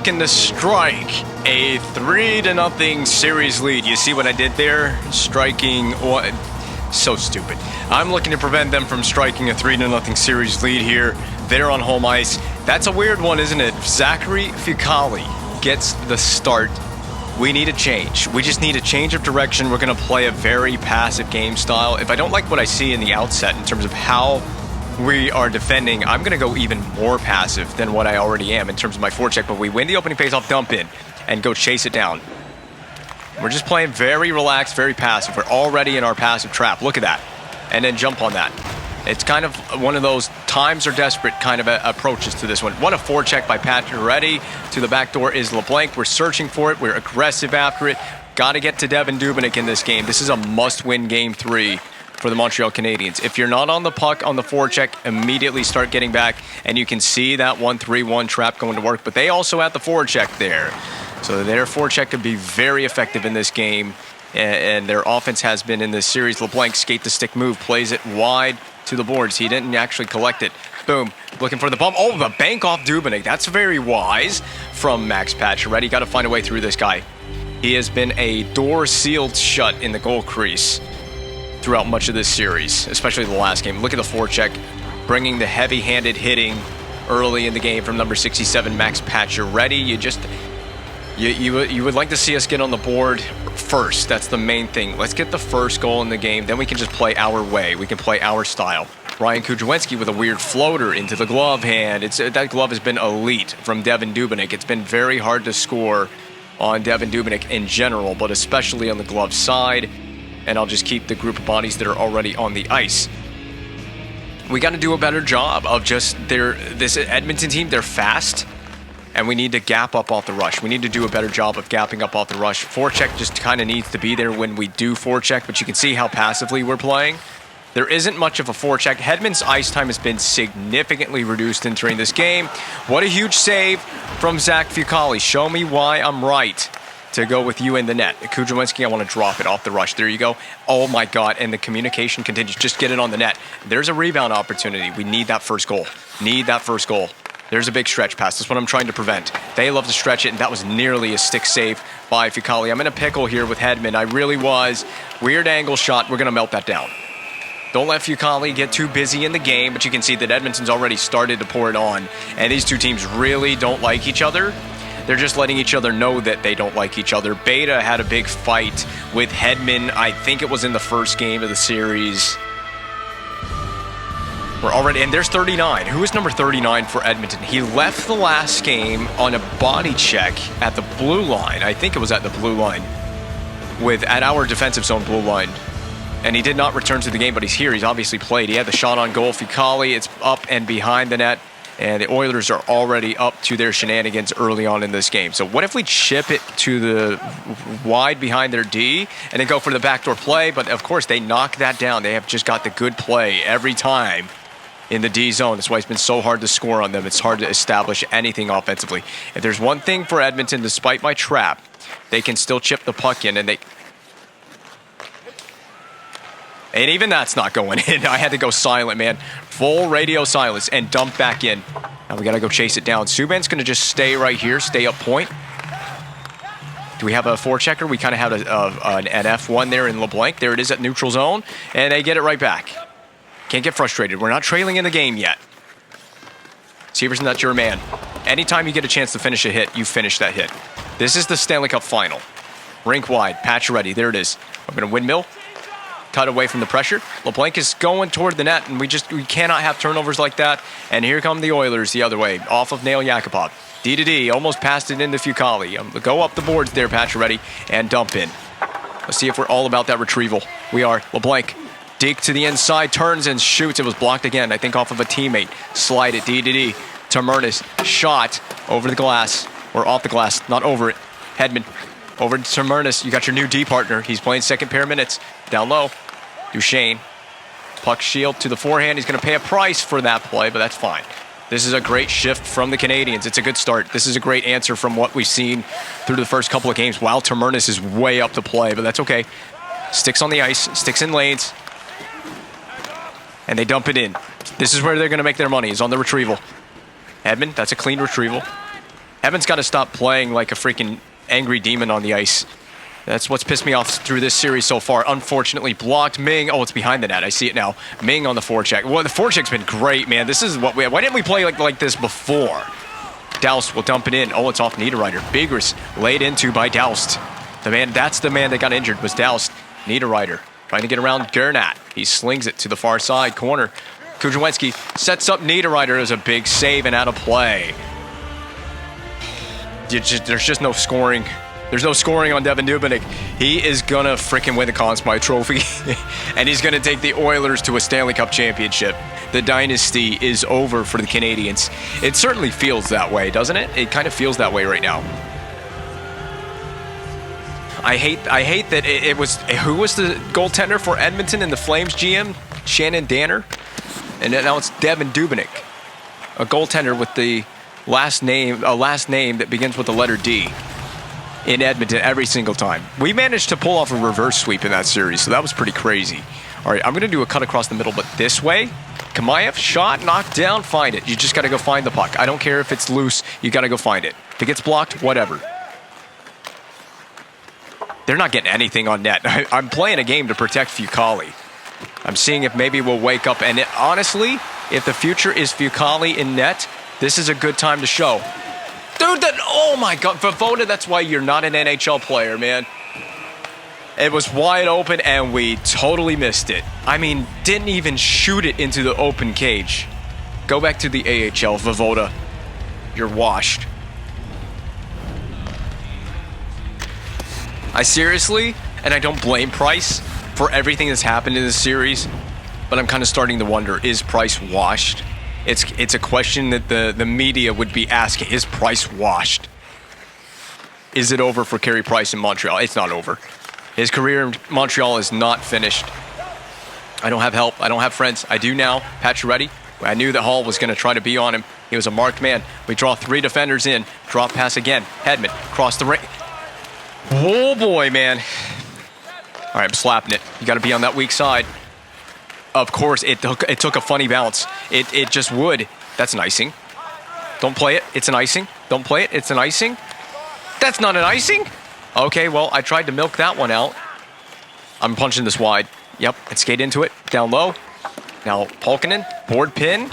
looking to strike a 3-0 series lead. You see what I did there? Striking what? So stupid. I'm looking to prevent them from striking a 3-0 series lead here. They're on home ice. That's a weird one, isn't it? Zachary Fucale gets the start. We need a change. We just need a change of direction. We're going to play a very passive game style. If I don't like what I see in the outset in terms of how we are defending, I'm going to go even more passive than what I already am in terms of my forecheck. But we win the opening faceoff, dump in, and go chase it down. We're just playing very relaxed, very passive. We're already in our passive trap. Look at that. And then jump on that. It's kind of one of those times are desperate kind of approaches to this one. What a forecheck by Pacioretty. To the back door is LeBlanc. We're searching for it. We're aggressive after it. Got to get to Devin Dubnyk in this game. This is a must-win Game 3 for the Montreal Canadiens. If you're not on the puck on the forecheck, immediately start getting back. And you can see that 1-3-1 trap going to work. But they also have the forecheck there. So their forecheck could be very effective in this game. And their offense has been in this series. LeBlanc skate the stick move, plays it wide to the boards. He didn't actually collect it. Boom. Looking for the bump. Oh, the bank off Dubnyk. That's very wise from Max Pacioretty. Got to find a way through this guy. He has been a door sealed shut in the goal crease throughout much of this series, especially the last game. Look at the forecheck, bringing the heavy-handed hitting early in the game from number 67, Max Pacioretty. You would like to see us get on the board first. That's the main thing. Let's get the first goal in the game. Then we can just play our way. We can play our style. Ryan Kudrowski with a weird floater into the glove hand. That glove has been elite from Devin Dubnyk. It's been very hard to score on Devin Dubnyk in general, but especially on the glove side. And I'll just keep the group of bodies that are already on the ice. We got to do a better job of just this Edmonton team. They're fast. And we need to gap up off the rush. We need to do a better job of gapping up off the rush. Forecheck just kind of needs to be there when we do forecheck, but you can see how passively we're playing. There isn't much of a forecheck. Hedman's ice time has been significantly reduced entering this game. What a huge save from Zach Fucale. Show me why I'm right to go with you in the net. Kudrowski, I want to drop it off the rush. There you go. Oh my God, and the communication continues. Just get it on the net. There's a rebound opportunity. We need that first goal. Need that first goal. There's a big stretch pass. That's what I'm trying to prevent. They love to stretch it, and that was nearly a stick save by Fucale. I'm in a pickle here with Hedman. I really was. Weird angle shot. We're going to melt that down. Don't let Fucale get too busy in the game, but you can see that Edmonton's already started to pour it on, and these two teams really don't like each other. They're just letting each other know that they don't like each other. Beta had a big fight with Hedman. I think it was in the first game of the series. We're already, and there's 39. Who is number 39 for Edmonton? He left the last game on a body check at the blue line. I think it was at the blue line, at our defensive zone blue line. And he did not return to the game, but he's here. He's obviously played. He had the shot on goal. Fucale, it's up and behind the net. And the Oilers are already up to their shenanigans early on in this game. So what if we chip it to the wide behind their D and then go for the backdoor play? But of course, they knock that down. They have just got the good play every time in the D zone. That's why it's been so hard to score on them. It's hard to establish anything offensively. If there's one thing for Edmonton, despite my trap, they can still chip the puck in, and even that's not going in. I had to go silent, man. Full radio silence and dump back in. Now we got to go chase it down. Subban's going to just stay right here, stay up point. Do we have a forechecker? We kind of have an F1 there in LeBlanc. There it is at neutral zone, and they get it right back. Can't get frustrated. We're not trailing in the game yet. Severson, that's your man. Anytime you get a chance to finish a hit, you finish that hit. This is the Stanley Cup final. Rink wide, Pacioretty. There it is. I'm going to windmill. Cut away from the pressure. LeBlanc is going toward the net, and we cannot have turnovers like that. And here come the Oilers the other way, off of Nail Yakupov. D to D, almost passed it into Fucale. Go up the boards there, Pacioretty, and dump in. Let's see if we're all about that retrieval. We are. LeBlanc. Deke to the inside, turns and shoots. It was blocked again, I think off of a teammate. Slide it, D to D. Tamernis, shot over the glass, or off the glass, not over it. Hedman, over to Tamernis. You got your new D partner. He's playing second pair minutes. Down low, Duchesne. Puck shield to the forehand. He's going to pay a price for that play, but that's fine. This is a great shift from the Canadiens. It's a good start. This is a great answer from what we've seen through the first couple of games. While Tamernis is way up to play, but that's okay. Sticks on the ice, sticks in lanes. And they dump it in. This is where they're going to make their money, is on the retrieval. Hedman, that's a clean retrieval. Edmonton's got to stop playing like a freaking angry demon on the ice. That's what's pissed me off through this series so far. Unfortunately blocked. Ming, oh, it's behind the net. I see it now. Ming on the forecheck. Well, the forecheck's been great, man. This is what why didn't we play like this before? Doust will dump it in. Oh, it's off Niederreiter. Biggers laid into by Doust. That's the man that got injured was Doust. Niederreiter trying to get around Gernat. He slings it to the far side corner. Kuzhawinski sets up Niederreiter as a big save and out of play. There's just no scoring. There's no scoring on Devan Dubnyk. He is going to freaking win the Conn Smythe Trophy. And he's going to take the Oilers to a Stanley Cup championship. The dynasty is over for the Canadiens. It certainly feels that way, doesn't it? It kind of feels that way right now. I hate that it was... Who was the goaltender for Edmonton in the Flames GM? Shannon Danner? And now it's Devan Dubnyk. A goaltender with the last name that begins with the letter D. In Edmonton every single time. We managed to pull off a reverse sweep in that series, so that was pretty crazy. All right, I'm going to do a cut across the middle, but this way. Kamayev, shot, knocked down, find it. You just got to go find the puck. I don't care if it's loose. You got to go find it. If it gets blocked, whatever. They're not getting anything on net. I'm playing a game to protect Fucale. I'm seeing if maybe we'll wake up. And honestly, if the future is Fucale in net, this is a good time to show. Dude, oh my God, Voda, that's why you're not an NHL player, man. It was wide open and we totally missed it. I mean, didn't even shoot it into the open cage. Go back to the AHL, Voda. You're washed. I seriously, and I don't blame Price for everything that's happened in this series, but I'm kind of starting to wonder, is Price washed? It's a question that the media would be asking. Is Price washed? Is it over for Carey Price in Montreal? It's not over. His career in Montreal is not finished. I don't have help. I don't have friends. I do now. Pacioretty. I knew that Hall was going to try to be on him. He was a marked man. We draw 3 defenders in. Drop pass again. Hedman. Cross the ring. Oh, boy, man. All right, I'm slapping it. You got to be on that weak side. Of course, it took a funny bounce. It just would. That's an icing. Don't play it. It's an icing. Don't play it. It's an icing. That's not an icing? Okay, well, I tried to milk that one out. I'm punching this wide. Yep, and skate into it. Down low. Now, Polkinen, board pin.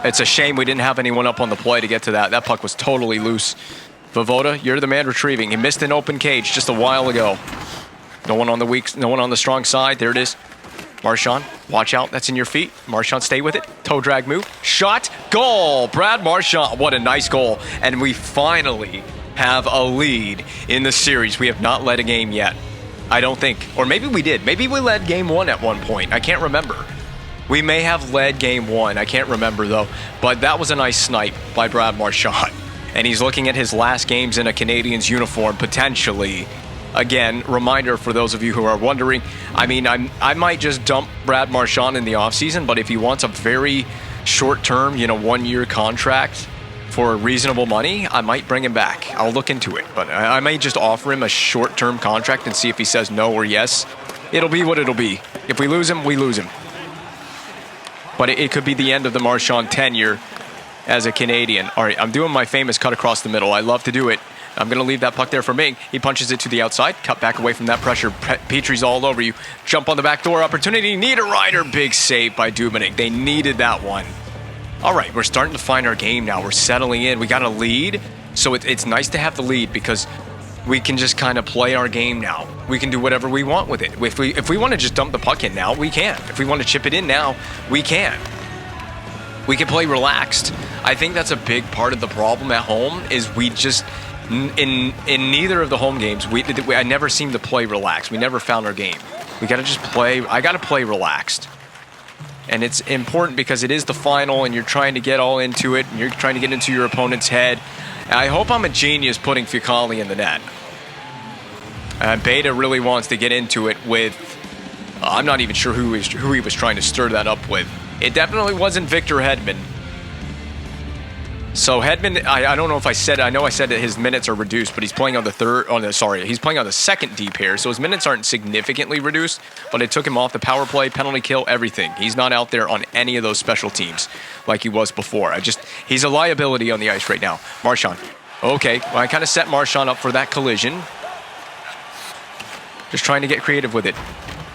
It's a shame we didn't have anyone up on the play to get to that. That puck was totally loose. Voda, you're the man retrieving. He missed an open cage just a while ago. No one on the weak, no one on the strong side. There it is. Marchand, watch out. That's in your feet. Marchand, stay with it. Toe drag move. Shot. Goal. Brad Marchand. What a nice goal. And we finally have a lead in the series. We have not led a game yet. I don't think. Or maybe we did. Maybe we led game 1 at one point. I can't remember. We may have led game 1. I can't remember, though. But that was a nice snipe by Brad Marchand. And he's looking at his last games in a Canadiens uniform, potentially. Again, reminder for those of you who are wondering, I mean, I might just dump Brad Marchand in the offseason, but if he wants a very short-term, 1-year contract for reasonable money, I might bring him back. I'll look into it, but I may just offer him a short-term contract and see if he says no or yes. It'll be what it'll be. If we lose him, we lose him. But it could be the end of the Marchand tenure as a Canadian. All right, I'm doing my famous cut across the middle. I love to do it. I'm going to leave that puck there for Ming. He punches it to the outside. Cut back away from that pressure. Petrie's all over you. Jump on the back door opportunity. Niederreiter. Big save by Dubnyk. They needed that one. All right, we're starting to find our game now. We're settling in. We got a lead. So it's nice to have the lead because we can just kind of play our game now. We can do whatever we want with it. If we want to just dump the puck in now, we can. If we want to chip it in now, we can. We can play relaxed. I think that's a big part of the problem at home is we just... In neither of the home games, I never seemed to play relaxed. We never found our game. We got to just play. I got to play relaxed. And it's important because it is the final and you're trying to get all into it and you're trying to get into your opponent's head. And I hope I'm a genius putting Fucale in the net. Beta really wants to get into it with... I'm not even sure who he was trying to stir that up with. It definitely wasn't Victor Hedman. So Hedman, I don't know if I said it. I know I said that his minutes are reduced, but he's playing on the he's playing on the second D pair, so his minutes aren't significantly reduced, but it took him off the power play, penalty kill, everything. He's not out there on any of those special teams like he was before. He's a liability on the ice right now. Marchand Okay, well, I kind of set Marchand up for that collision. Just trying to get creative with it.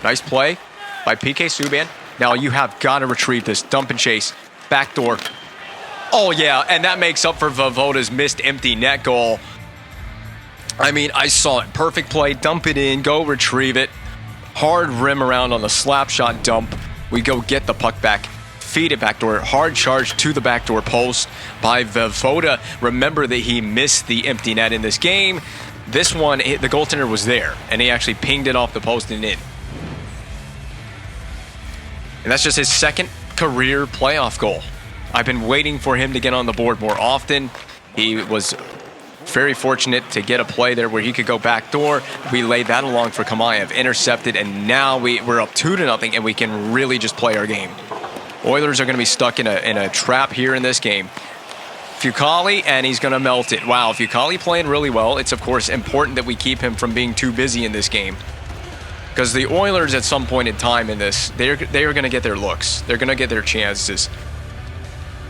Nice play by PK Subban. Now you have got to retrieve this. Dump and chase. Backdoor. Oh, yeah, and that makes up for Voivoda's missed empty net goal. I mean, I saw it. Perfect play. Dump it in. Go retrieve it. Hard rim around on the slap shot dump. We go get the puck back. Feed it backdoor. Hard charge to the backdoor post by Voivoda. Remember that he missed the empty net in this game. This one, the goaltender was there, and he actually pinged it off the post and in. And that's just his second career playoff goal. I've been waiting for him to get on the board more often. He was very fortunate to get a play there where he could go backdoor. We laid that along for Kamayev, intercepted, and now we're up 2-0, and we can really just play our game. Oilers are going to be stuck in a trap here in this game. Fucale, and he's going to melt it. Wow, Fucale playing really well. It's, of course, important that we keep him from being too busy in this game. Because the Oilers, at some point in time in this, they are going to get their looks. They're going to get their chances.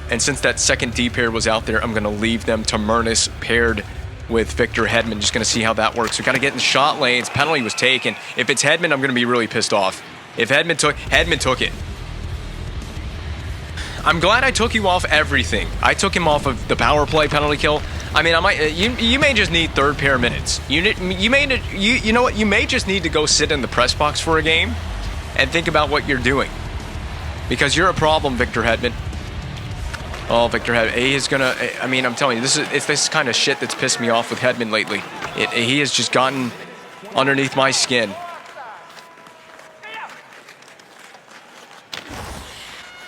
And since that second D pair was out there, I'm going to leave them to Murnus paired with Victor Hedman. Just going to see how that works. We got to get in shot lanes. Penalty was taken. If it's Hedman, I'm going to be really pissed off. If Hedman took it. I'm glad I took you off everything. I took him off of the power play penalty kill. I mean, you may just need third pair minutes. You know what? You may just need to go sit in the press box for a game and think about what you're doing, because you're a problem, Victor Hedman. Oh, Victor Hedman. He is gonna. I mean, I'm telling you, it's this kind of shit that's pissed me off with Hedman lately. He has just gotten underneath my skin.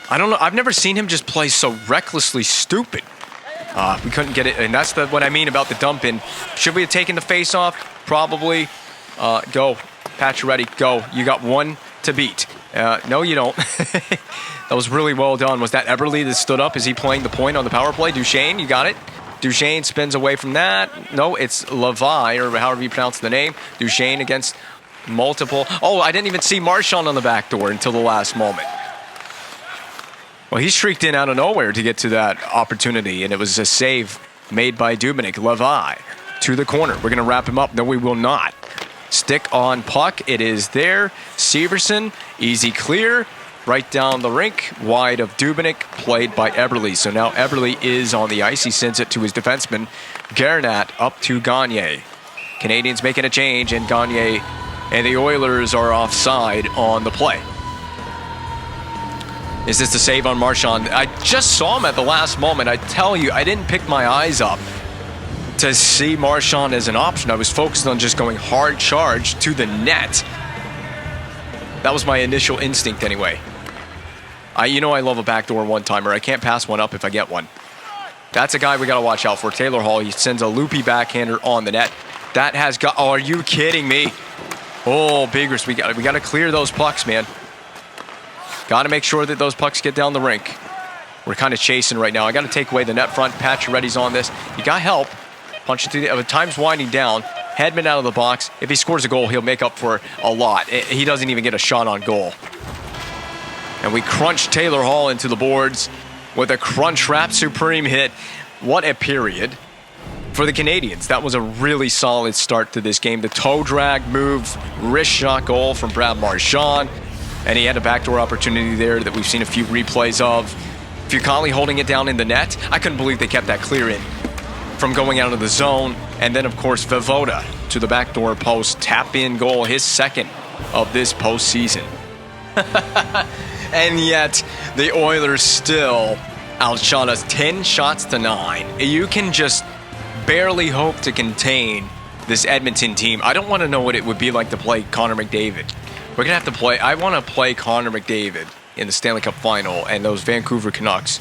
I don't know. I've never seen him just play so recklessly stupid. We couldn't get it, and that's what I mean about the dump in. Should we have taken the face off? Probably. Go, Pacioretty, go. You got one to beat. No, you don't. That was really well done. Was that Eberle that stood up? Is he playing the point on the power play? Duchesne, you got it. Duchesne spins away from that. No, it's Levi, or however you pronounce the name. Duchesne against multiple. Oh, I didn't even see Marchand on the back door until the last moment. Well, he streaked in out of nowhere to get to that opportunity, and it was a save made by Dubnyk. Levi to the corner. We're going to wrap him up. No, we will not. Stick on puck. It is there. Severson, easy clear. Right down the rink. Wide of Dubnyk, played by Eberle. So now Eberle is on the ice. He sends it to his defenseman. Garnett up to Gagne. Canadiens making a change, and Gagne and the Oilers are offside on the play. Is this the save on Marchand? I just saw him at the last moment. I tell you, I didn't pick my eyes up to see Marchand as an option. I was focused on just going hard charge to the net. That was my initial instinct anyway. I love a backdoor one-timer. I can't pass one up if I get one. That's a guy we got to watch out for. Taylor Hall, he sends a loopy backhander on the net. That has got... Oh, are you kidding me? Oh, Biggers, we got to clear those pucks, man. Got to make sure that those pucks get down the rink. We're kind of chasing right now. I got to take away the net front. Pacioretty's on this. You got help. Punch it through the... time's winding down. Hedman out of the box. If he scores a goal, he'll make up for a lot. He doesn't even get a shot on goal. And we crunch Taylor Hall into the boards with a crunch wrap supreme hit. What a period for the Canadiens. That was a really solid start to this game. The toe drag move, wrist shot goal from Brad Marchand. And he had a backdoor opportunity there that we've seen a few replays of. Fucale holding it down in the net. I couldn't believe they kept that clear in from going out of the zone. And then, of course, Voivoda to the backdoor post. Tap-in goal, his second of this postseason. And yet, the Oilers still outshot us 10 shots to 9. You can just barely hope to contain this Edmonton team. I don't want to know what it would be like to play Connor McDavid. We're going to have to play... I want to play Connor McDavid in the Stanley Cup Final and those Vancouver Canucks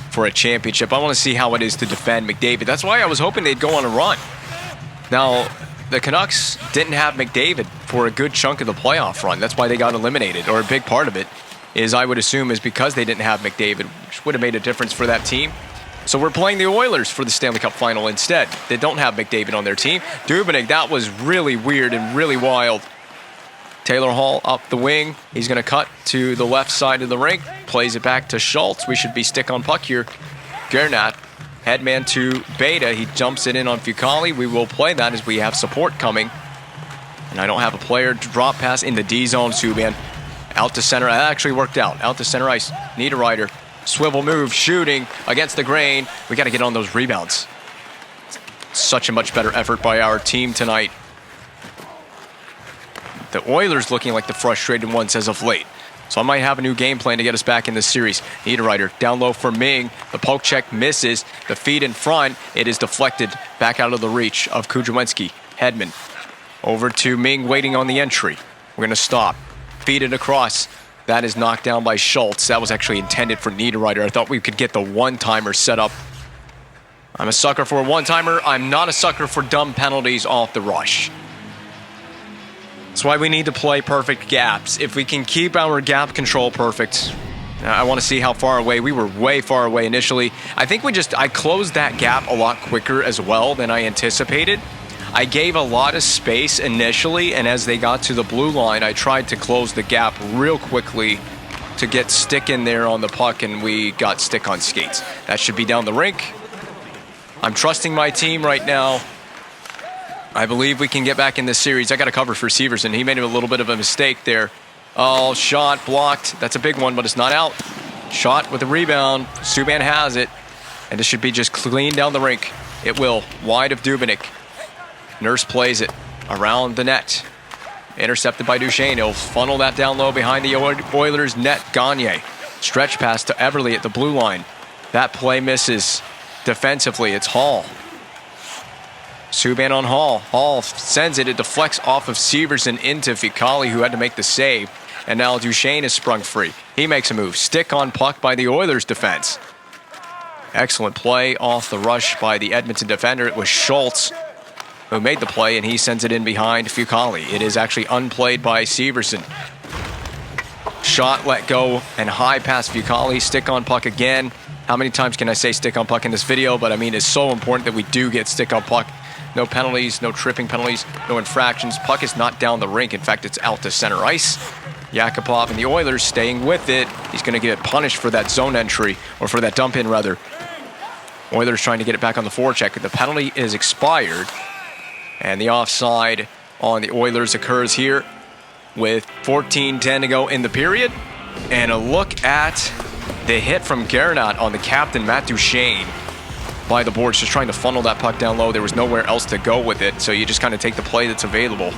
for a championship. I want to see how it is to defend McDavid. That's why I was hoping they'd go on a run. Now, the Canucks didn't have McDavid for a good chunk of the playoff run. That's why they got eliminated, or a big part of it is, I would assume, is because they didn't have McDavid, which would have made a difference for that team. So we're playing the Oilers for the Stanley Cup Final instead. They don't have McDavid on their team. Dubnyk, that was really weird and really wild. Taylor Hall up the wing. He's going to cut to the left side of the rink. Plays it back to Schultz. We should be stick on puck here. Garnett Headman to Beta. He jumps it in on Fucali. We will play that as we have support coming. And I don't have a player to drop pass in the D zone. Subban out to center. That actually worked out. Out to center ice. Niederreiter. Swivel move. Shooting against the grain. We got to get on those rebounds. Such a much better effort by our team tonight. The Oilers looking like the frustrated ones as of late. So I might have a new game plan to get us back in this series. Niederreiter down low for Ming. The poke check misses. The feed in front. It is deflected back out of the reach of Kuzminski. Hedman over to Ming waiting on the entry. We're going to stop. Feed it across. That is knocked down by Schultz. That was actually intended for Niederreiter. I thought we could get the one-timer set up. I'm a sucker for a one-timer. I'm not a sucker for dumb penalties off the rush. That's why we need to play perfect gaps. If we can keep our gap control perfect, I want to see how far away. We were way far away initially. I think I closed that gap a lot quicker as well than I anticipated. I gave a lot of space initially, and as they got to the blue line, I tried to close the gap real quickly to get stick in there on the puck, and we got stick on skates. That should be down the rink. I'm trusting my team right now. I believe we can get back in this series. I got a cover for Severson. He made a little bit of a mistake there. Oh, shot blocked. That's a big one, but it's not out. Shot with a rebound. Subban has it. And it should be just clean down the rink. It will. Wide of Dubnyk. Nurse plays it around the net. Intercepted by Duchesne. He'll funnel that down low behind the Oilers net. Gagne. Stretch pass to Everly at the blue line. That play misses defensively. It's Hall. Subban on Hall. Hall sends it. It deflects off of Severson into Fucali, who had to make the save. And now Duchesne is sprung free. He makes a move. Stick on puck by the Oilers defense. Excellent play off the rush by the Edmonton defender. It was Schultz who made the play, and he sends it in behind Fucali. It is actually unplayed by Severson. Shot let go and high past Fucali. Stick on puck again. How many times can I say stick on puck in this video? But I mean, it's so important that we do get stick on puck. No penalties, no tripping penalties, no infractions. Puck is not down the rink. In fact, it's out to center ice. Yakupov and the Oilers staying with it. He's going to get punished for that zone entry, or for that dump in, rather. Oilers trying to get it back on the forecheck. The penalty is expired. And the offside on the Oilers occurs here with 14:10 to go in the period. And a look at the hit from Garnot on the captain, Matt Duchesne, by the boards, just trying to funnel that puck down low. There was nowhere else to go with it, so you just kind of take the play that's available.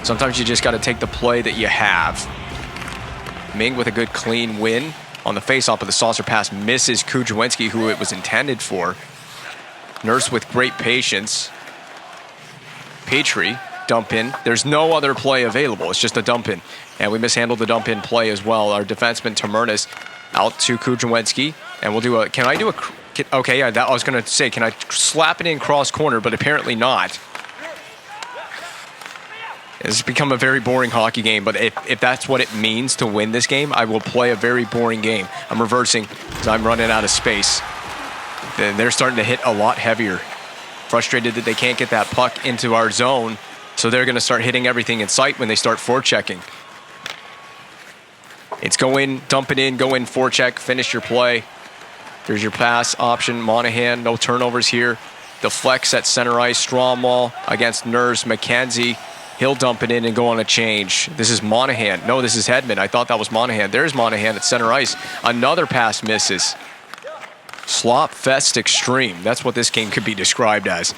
Sometimes you just got to take the play that you have. Ming with a good clean win on the face-off of the saucer pass misses Kuzminski, who it was intended for. Nurse with great patience. Petrie, dump in. There's no other play available. It's just a dump in. And we mishandled the dump in play as well. Our defenseman Tamernis out to Kuzminski. And we'll do a, can I do a, okay, yeah, that I was going to say, can I slap it in cross corner, but apparently not. It's become a very boring hockey game, but if that's what it means to win this game, I will play a very boring game. I'm reversing because I'm running out of space. Then they're starting to hit a lot heavier. Frustrated that they can't get that puck into our zone, so they're going to start hitting everything in sight when they start forechecking. It's go in, dump it in, go in, forecheck, finish your play. There's your pass option. Monahan, no turnovers here. Deflects at center ice. Stromwall against Nurse. McKenzie, he'll dump it in and go on a change. This is Monahan. No, this is Hedman. I thought that was Monahan. There's Monahan at center ice. Another pass misses. Slop fest extreme. That's what this game could be described as.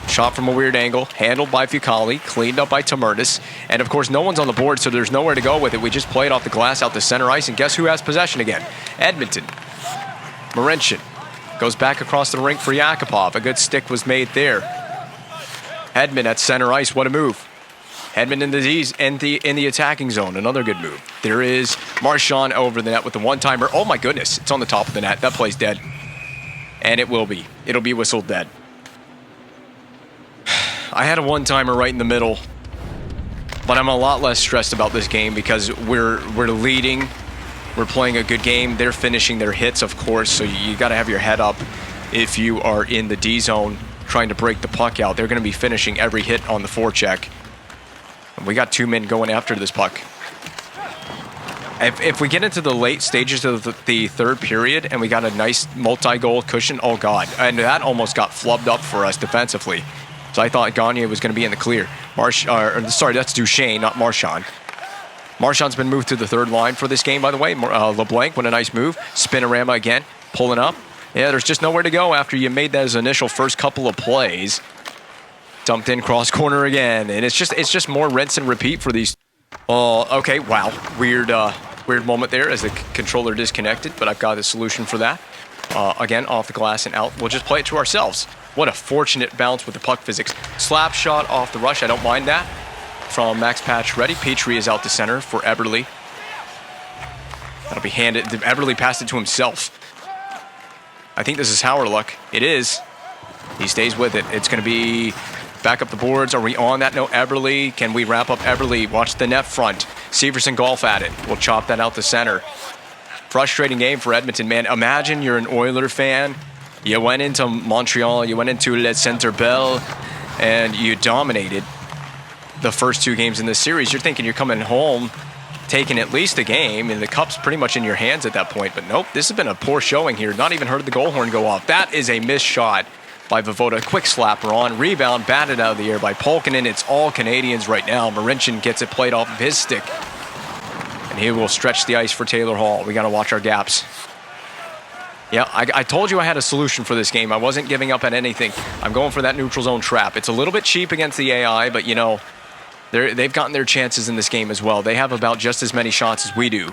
Shot from a weird angle, handled by Fucali, cleaned up by Tamernis, and of course no one's on the board, so there's nowhere to go with it. We just played off the glass out to center ice, and guess who has possession again? Edmonton. Marincin goes back across the rink for Yakupov. A good stick was made there. Hedman at center ice. What a move. Hedman in the attacking zone. Another good move. There is Marchand over the net with the one-timer. Oh my goodness, it's on the top of the net. That play's dead. And it will be. It'll be whistled dead. I had a one-timer right in the middle, but I'm a lot less stressed about this game because we're leading. We're playing a good game. They're finishing their hits, of course, so you got to have your head up if you are in the D zone trying to break the puck out. They're going to be finishing every hit on the forecheck. And we got two men going after this puck. If we get into the late stages of the third period and we got a nice multi-goal cushion, oh God. And that almost got flubbed up for us defensively. So I thought Gagne was going to be in the clear. Sorry, that's Duchesne, not Marchand. Marchand's been moved to the third line for this game, by the way. LeBlanc, what a nice move. Spinorama again, pulling up. Yeah, there's just nowhere to go after you made those initial first couple of plays. Dumped in cross corner again, and it's just more rinse and repeat for these. Oh, okay, wow, weird moment there as the controller disconnected, but I've got a solution for that. Again, off the glass and out. We'll just play it to ourselves. What a fortunate bounce with the puck physics. Slap shot off the rush. I don't mind that. From Max Pacioretty. Petrie is out to center for Eberle. That'll be handed. Eberle passed it to himself. I think this is Hauerluck. It is. He stays with it. It's going to be back up the boards. Are we on that? No, Eberle. Can we wrap up Eberle? Watch the net front. Severson golf at it. We'll chop that out to center. Frustrating game for Edmonton, man. Imagine you're an Oiler fan. You went into Montreal. You went into Le Centre Bell. And you dominated the first two games in this series. You're thinking you're coming home, taking at least a game, and the cup's pretty much in your hands at that point. But nope, this has been a poor showing here. Not even heard the goal horn go off. That is a missed shot by Voivoda. Quick slapper on. Rebound batted out of the air by Polkinen. It's all Canadians right now. Marincin gets it played off of his stick. And he will stretch the ice for Taylor Hall. We got to watch our gaps. Yeah, I told you I had a solution for this game. I wasn't giving up at anything. I'm going for that neutral zone trap. It's a little bit cheap against the AI, but, you know, they've gotten their chances in this game as well. They have about just as many shots as we do.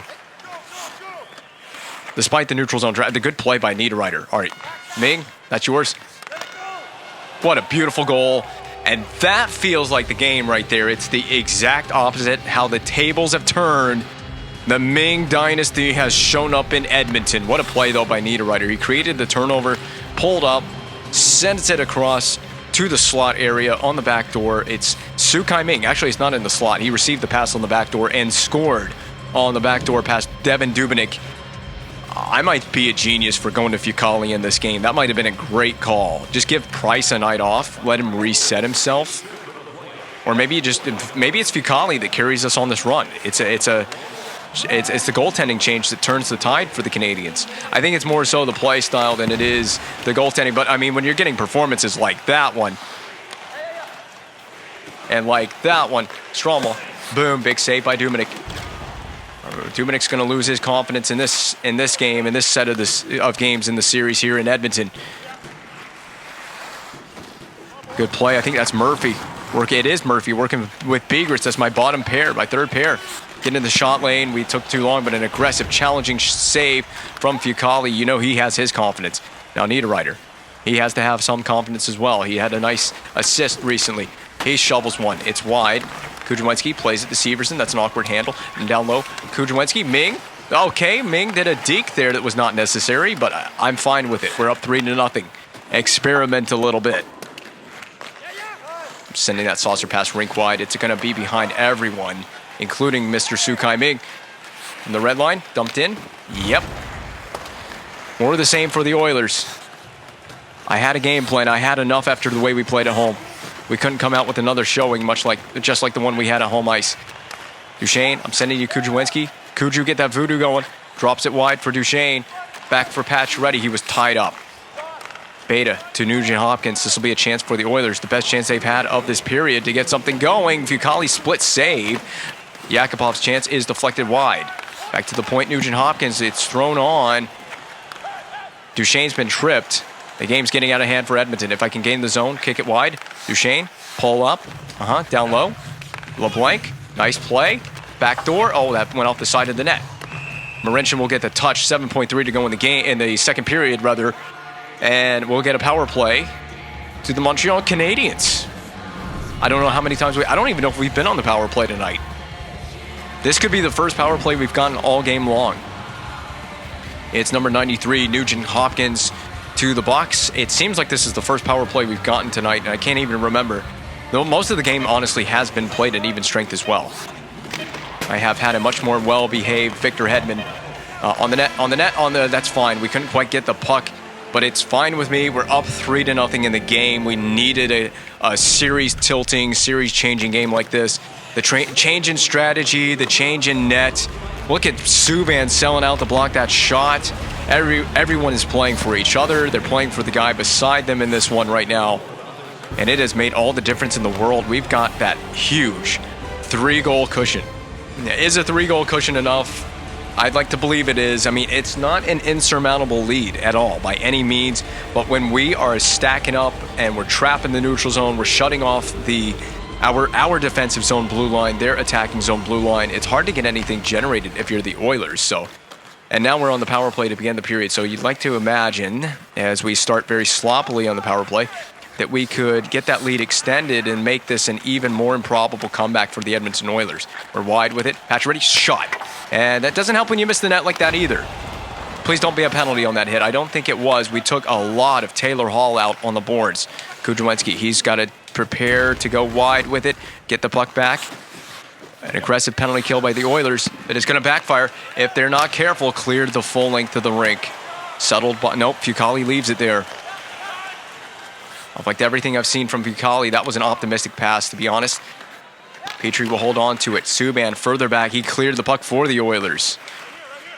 Despite the neutral zone trap, the good play by Niederreiter. All right, Ming, that's yours. What a beautiful goal. And that feels like the game right there. It's the exact opposite, how the tables have turned. The Ming dynasty has shown up in Edmonton. What a play, though, by Niederreiter. He created the turnover, pulled up, sends it across to the slot area on the back door. It's Sukai Ming. Actually, it's not in the slot. He received the pass on the back door and scored on the back door past Devin Dubnyk. I might be a genius for going to Fucale in this game. That might have been a great call. Just give Price a night off. Let him reset himself. Or maybe it's Fucale that carries us on this run. It's the goaltending change that turns the tide for the Canadiens. I think it's more so the play style than it is the goaltending. But, I mean, when you're getting performances like that one and like that one, Strommel, boom, big save by Dubnyk. Dubnyk's going to lose his confidence in this game, in this set of games in the series here in Edmonton. Good play. I think that's Murphy. It is Murphy working with Begris. That's my bottom pair, my third pair. Getting in the shot lane. We took too long, but an aggressive, challenging save from Fucale. You know he has his confidence. Now Niederreiter. He has to have some confidence as well. He had a nice assist recently. He shovels one. It's wide. Kuzminski plays it to Severson. That's an awkward handle. And down low, Kuzminski. Ming. Okay, Ming did a deke there that was not necessary, but I'm fine with it. We're up 3-0. Experiment a little bit. Sending that saucer pass rink wide. It's going to be behind everyone, including Mr. Sukai Ming. From the red line, dumped in. Yep. More of the same for the Oilers. I had a game plan. I had enough after the way we played at home. We couldn't come out with another showing, just like the one we had at home ice. Duchesne, I'm sending you Kuzminski. Kuju, get that voodoo going. Drops it wide for Duchesne. Back for Pacioretty. He was tied up. Beta to Nugent Hopkins. This will be a chance for the Oilers. The best chance they've had of this period to get something going. Fucale split save. Yakupov's chance is deflected wide. Back to the point, Nugent Hopkins. It's thrown on. Duchesne's been tripped. The game's getting out of hand for Edmonton. If I can gain the zone, kick it wide. Duchesne, pull up. Down low. LeBlanc, nice play. Back door. Oh, that went off the side of the net. Marincin will get the touch. 7.3 to go in the game, in the second period, rather. And we'll get a power play to the Montreal Canadiens. I don't know how many times I don't even know if we've been on the power play tonight. This could be the first power play we've gotten all game long. It's number 93, Nugent Hopkins, to the box. It seems like this is the first power play we've gotten tonight, and I can't even remember. Though most of the game, honestly, has been played at even strength as well. I have had a much more well-behaved Victor Hedman on the net. That's fine. We couldn't quite get the puck, but it's fine with me. We're up 3-0 in the game. We needed a series-tilting, series-changing game like this. The change in strategy, the change in net, Look at Subban selling out to block that shot. Everyone is playing for each other. They're playing for the guy beside them in this one right now. And it has made all the difference in the world. We've got that huge 3-goal cushion. Is a 3-goal cushion enough? I'd like to believe it is. I mean, it's not an insurmountable lead at all by any means. But when we are stacking up and we're trapping the neutral zone, we're shutting off our defensive zone blue line, their attacking zone blue line, it's hard to get anything generated if you're the Oilers. So, and now we're on the power play to begin the period. So you'd like to imagine, as we start very sloppily on the power play, that we could get that lead extended and make this an even more improbable comeback for the Edmonton Oilers. We're wide with it. Pacioretty shot. And that doesn't help when you miss the net like that either. Please don't be a penalty on that hit. I don't think it was. We took a lot of Taylor Hall out on the boards. Kudrwinski, he's got to prepare to go wide with it, get the puck back. An aggressive penalty kill by the Oilers that is going to backfire if they're not careful. Cleared the full length of the rink. Settled, but nope, Fucale leaves it there. I've liked everything I've seen from Fucale. That was an optimistic pass, to be honest. Petrie will hold on to it. Subban further back. He cleared the puck for the Oilers.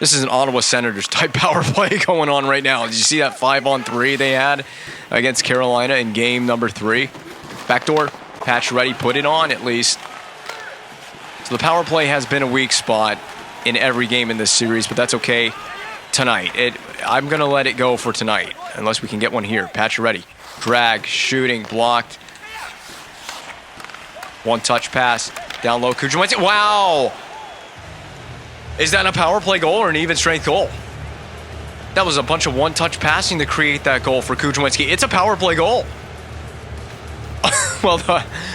This is an Ottawa Senators type power play going on right now. Did you see that 5-on-3 they had against Carolina in game number 3? Backdoor, Pacioretty put it on at least. So the power play has been a weak spot in every game in this series, but that's okay tonight. I'm going to let it go for tonight, unless we can get one here. Pacioretty, drag, shooting, blocked. One-touch pass, down low, Kudrwinski. Wow! Is that a power play goal or an even strength goal? That was a bunch of one-touch passing to create that goal for Kudrwinski. It's a power play goal. Well,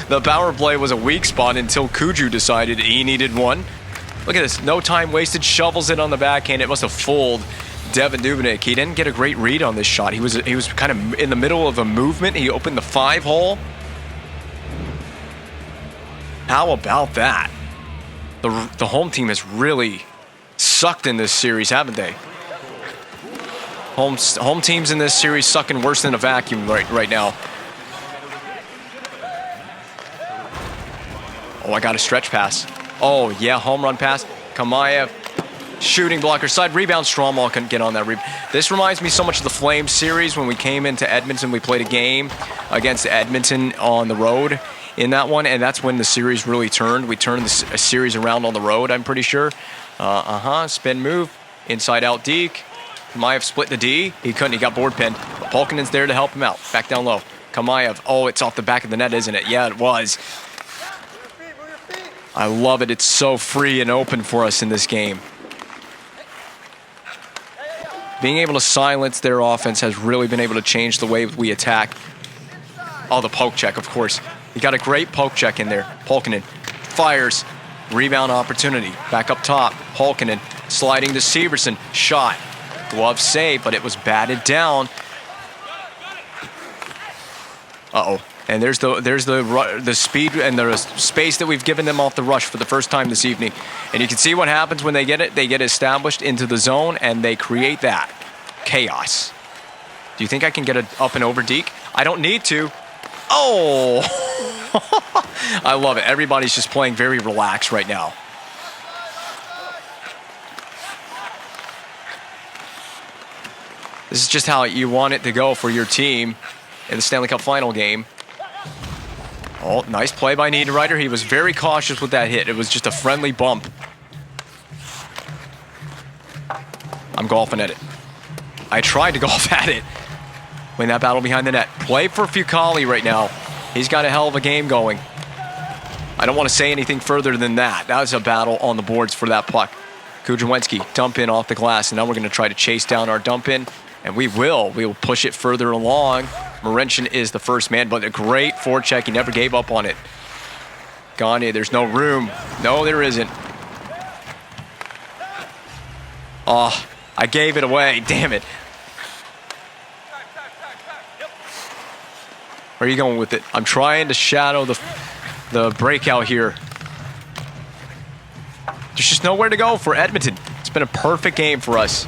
the power play was a weak spot until Kuju decided he needed one. Look at this. No time wasted. Shovels it on the backhand. It must have fooled Devin Dubnyk. He didn't get a great read on this shot. He was kind of in the middle of a movement. He opened the 5-hole. How about that? The home team has really sucked in this series, haven't they? Home teams in this series sucking worse than a vacuum right now. Oh, I got a stretch pass. Oh, yeah, home run pass. Kamayev, shooting blocker side. Rebound, Stromwall couldn't get on that rebound. This reminds me so much of the Flames series when we came into Edmonton. We played a game against Edmonton on the road in that one, and that's when the series really turned. We turned a series around on the road, I'm pretty sure. Spin move, inside out deke. Kamayev split the D. He couldn't, he got board pinned. Polkinen's there to help him out. Back down low. Kamayev, oh, it's off the back of the net, isn't it? Yeah, it was. I love it. It's so free and open for us in this game. Being able to silence their offense has really been able to change the way we attack. Oh, the poke check, of course. He got a great poke check in there. Polkinen fires. Rebound opportunity. Back up top. Polkinen sliding to Severson. Shot. Glove save, but it was batted down. Uh-oh. And there's the speed and the space that we've given them off the rush for the first time this evening. And you can see what happens when they get it. They get established into the zone, and they create that chaos. Do you think I can get it up and over deke? I don't need to. Oh! I love it. Everybody's just playing very relaxed right now. This is just how you want it to go for your team in the Stanley Cup final game. Oh, nice play by Niederreiter. He was very cautious with that hit. It was just a friendly bump. I'm golfing at it. I tried to golf at it. Win that battle behind the net. Play for Fucale right now. He's got a hell of a game going. I don't want to say anything further than that. That was a battle on the boards for that puck. Kudrwinski, dump in off the glass. And now we're going to try to chase down our dump in. And we will. We will push it further along. Marincin is the first man, but a great forecheck. He never gave up on it. Gagne, there's no room. No, there isn't. Oh, I gave it away. Damn it. Where are you going with it? I'm trying to shadow the breakout here. There's just nowhere to go for Edmonton. It's been a perfect game for us.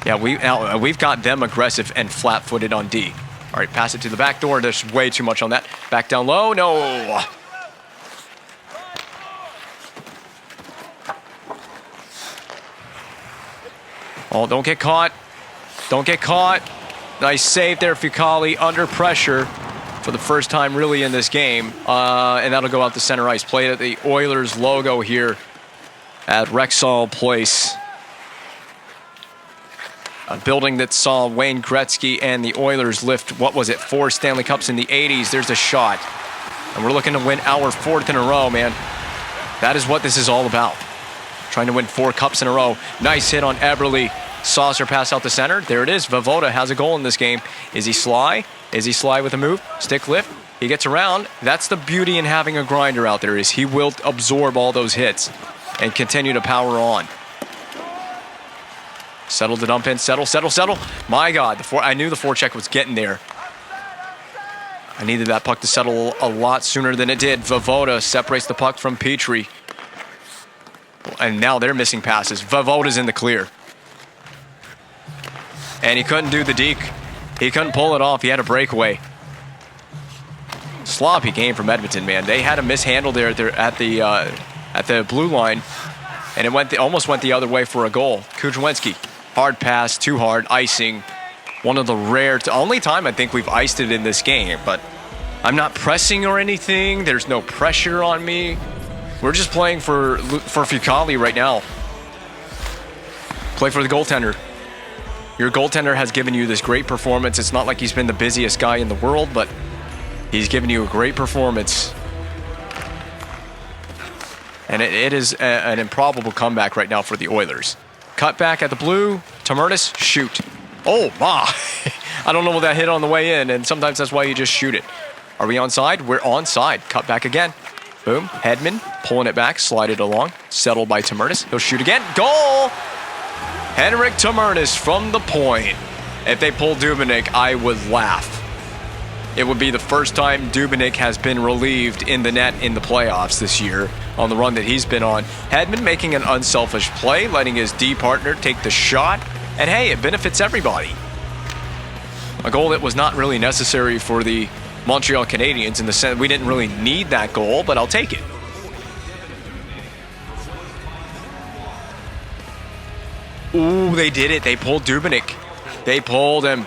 Yeah, we've got them aggressive and flat-footed on D. All right, pass it to the back door. There's way too much on that. Back down low. No. Oh, don't get caught. Don't get caught. Nice save there, Fucale, under pressure for the first time really in this game. And that'll go out to center ice. Played at the Oilers logo here at Rexall Place. A building that saw Wayne Gretzky and the Oilers lift, what was it, 4 Stanley Cups in the 80s. There's a shot. And we're looking to win our 4th in a row, man. That is what this is all about. Trying to win 4 cups in a row. Nice hit on Eberle. Saucer pass out the center. There it is. Voivoda has a goal in this game. Is he sly? Is he sly with a move? Stick lift. He gets around. That's the beauty in having a grinder out there, is he will absorb all those hits and continue to power on. Settle the dump in. Settle, settle, settle. My God, I knew the forecheck was getting there. I needed that puck to settle a lot sooner than it did. Voivoda separates the puck from Petrie. And now they're missing passes. Voivoda's in the clear. And he couldn't do the deke. He couldn't pull it off. He had a breakaway. Sloppy game from Edmonton, man. They had a mishandle there at the blue line. And it almost went the other way for a goal. Kuzminski. Hard pass, too hard, icing. One of the only time I think we've iced it in this game, but I'm not pressing or anything. There's no pressure on me. We're just playing for Fucale right now. Play for the goaltender. Your goaltender has given you this great performance. It's not like he's been the busiest guy in the world, but he's given you a great performance. And it is an improbable comeback right now for the Oilers. Cut back at the blue. Tamernis, shoot. Oh, my. I don't know what that hit on the way in, and sometimes that's why you just shoot it. Are we onside? We're onside. Cut back again. Boom. Hedman pulling it back, slide it along. Settled by Tamernis. He'll shoot again. Goal! Henrik Tamernis from the point. If they pull Dubnyk, I would laugh. It would be the first time Dubnyk has been relieved in the net in the playoffs this year on the run that he's been on. Hedman making an unselfish play, letting his D partner take the shot. And hey, it benefits everybody. A goal that was not really necessary for the Montreal Canadiens in the sense we didn't really need that goal, but I'll take it. Ooh, they did it. They pulled Dubnyk. They pulled him.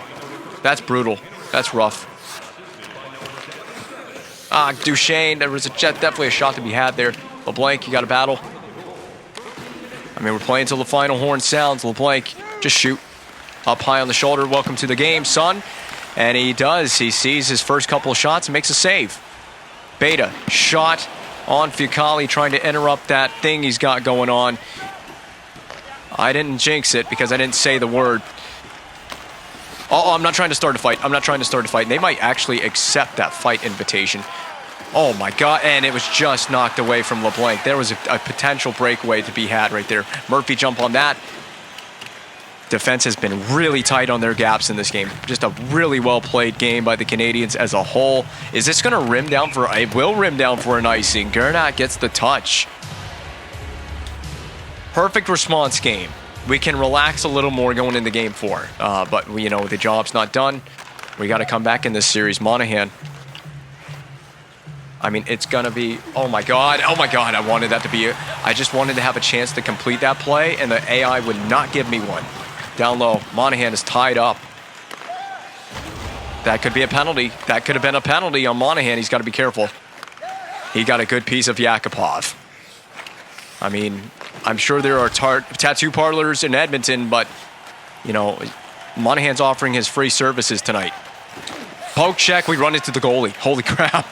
That's brutal. That's rough. Duchesne, there was definitely a shot to be had there. LeBlanc, you got to battle. I mean, we're playing till the final horn sounds. LeBlanc, just shoot. Up high on the shoulder. Welcome to the game, son. And he does. He sees his first couple of shots and makes a save. Beta, shot on Fucale, trying to interrupt that thing he's got going on. I didn't jinx it because I didn't say the word. Oh, I'm not trying to start a fight. I'm not trying to start a fight. And they might actually accept that fight invitation. Oh, my God. And it was just knocked away from LeBlanc. There was a potential breakaway to be had right there. Murphy jump on that. Defense has been really tight on their gaps in this game. Just a really well-played game by the Canadiens as a whole. Is this going to rim down for... It will rim down for an icing. Gernat gets the touch. Perfect response game. We can relax a little more going into game 4. But, you know, the job's not done. We got to come back in this series. Monahan. I mean, it's going to be... Oh, my God. Oh, my God. I wanted that to be... I just wanted to have a chance to complete that play, and the AI would not give me one. Down low. Monahan is tied up. That could be a penalty. That could have been a penalty on Monahan. He's got to be careful. He got a good piece of Yakupov. I mean, I'm sure there are tattoo parlors in Edmonton, but, you know, Monahan's offering his free services tonight. Poke check. We run into the goalie. Holy crap.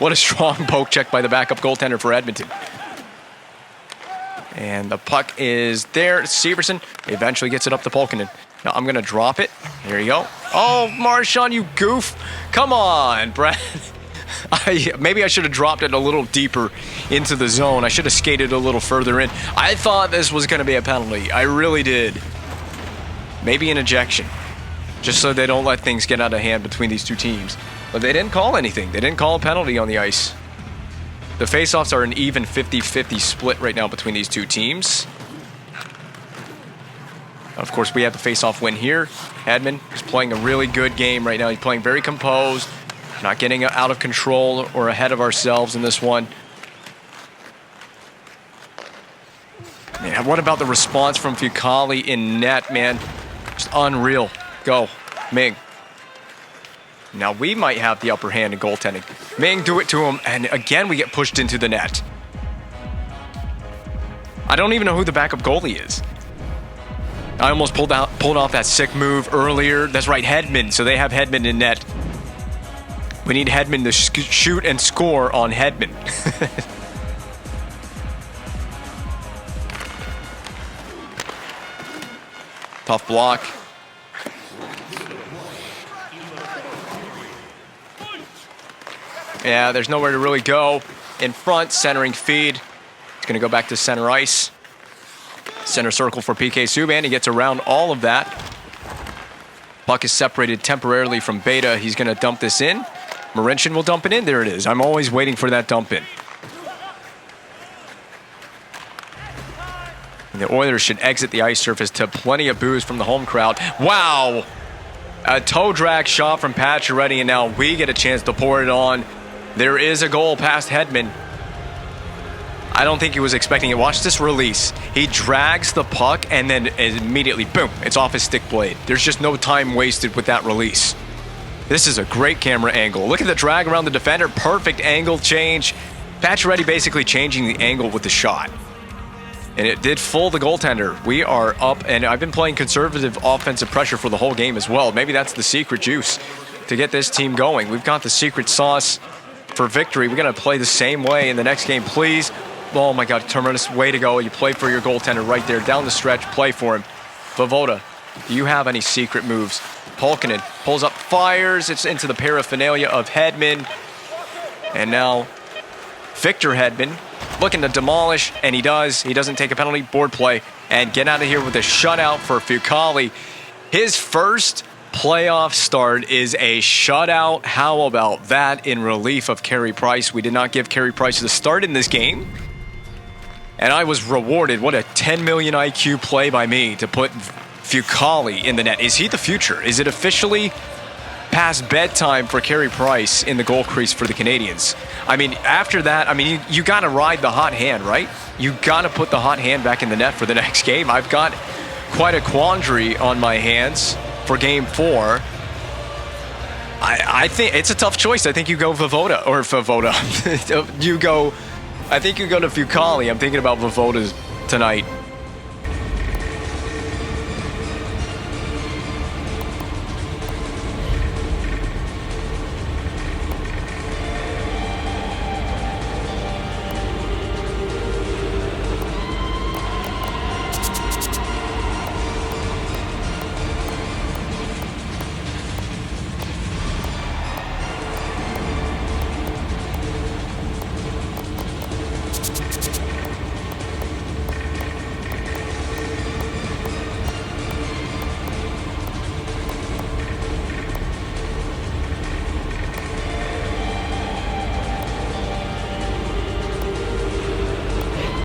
What a strong poke check by the backup goaltender for Edmonton. And the puck is there. Severson eventually gets it up to Polkinen. Now I'm going to drop it. Here you go. Oh, Marchand, you goof. Come on, Brad. Maybe I should have dropped it a little deeper into the zone. I should have skated a little further in. I thought this was going to be a penalty. I really did. Maybe an ejection. Just so they don't let things get out of hand between these two teams. But they didn't call anything. They didn't call a penalty on the ice. The faceoffs are an even 50-50 split right now between these two teams. Of course, we have the faceoff win here. Hedman is playing a really good game right now. He's playing very composed, not getting out of control or ahead of ourselves in this one. Man, what about the response from Fucali in net, man? Just unreal. Go, Ming. Now we might have the upper hand in goaltending. Ming, do it to him, and again we get pushed into the net. I don't even know who the backup goalie is. I almost pulled off that sick move earlier. That's right, Hedman. So they have Hedman in net. We need Hedman to shoot and score on Hedman. Tough block. Yeah, there's nowhere to really go. In front, centering feed. It's going to go back to center ice. Center circle for PK Subban. He gets around all of that. Puck is separated temporarily from Beta. He's going to dump this in. Marincin will dump it in. There it is. I'm always waiting for that dump in. And the Oilers should exit the ice surface to plenty of boos from the home crowd. Wow! A toe drag shot from Pacioretty, and now we get a chance to pour it on. There is a goal past Hedman. I don't think he was expecting it. Watch this release. He drags the puck and then immediately, boom, it's off his stick blade. There's just no time wasted with that release. This is a great camera angle. Look at the drag around the defender. Perfect angle change. Pacioretty basically changing the angle with the shot. And it did fool the goaltender. We are up, and I've been playing conservative offensive pressure for the whole game as well. Maybe that's the secret juice to get this team going. We've got the secret sauce for victory. We're going to play the same way in the next game, please. Oh my God, Terminus, way to go. You play for your goaltender right there. Down the stretch, play for him. Vovoda, do you have any secret moves? Polkinen pulls up, fires. It's into the paraphernalia of Hedman. And now Victor Hedman looking to demolish, and he does. He doesn't take a penalty, board play, and get out of here with a shutout for Fucali. His first playoff start is a shutout. How about that in relief of Carey Price? We did not give Carey Price the start in this game. And I was rewarded. What a 10 million IQ play by me to put Fucali in the net. Is he the future? Is it officially past bedtime for Carey Price in the goal crease for the Canadiens? I mean, after that, I mean, you got to ride the hot hand, right? You got to put the hot hand back in the net for the next game. I've got quite a quandary on my hands for Game 4. I think it's a tough choice. I think you go Vovoda. I think you go to Fucali. I'm thinking about Vovoda tonight.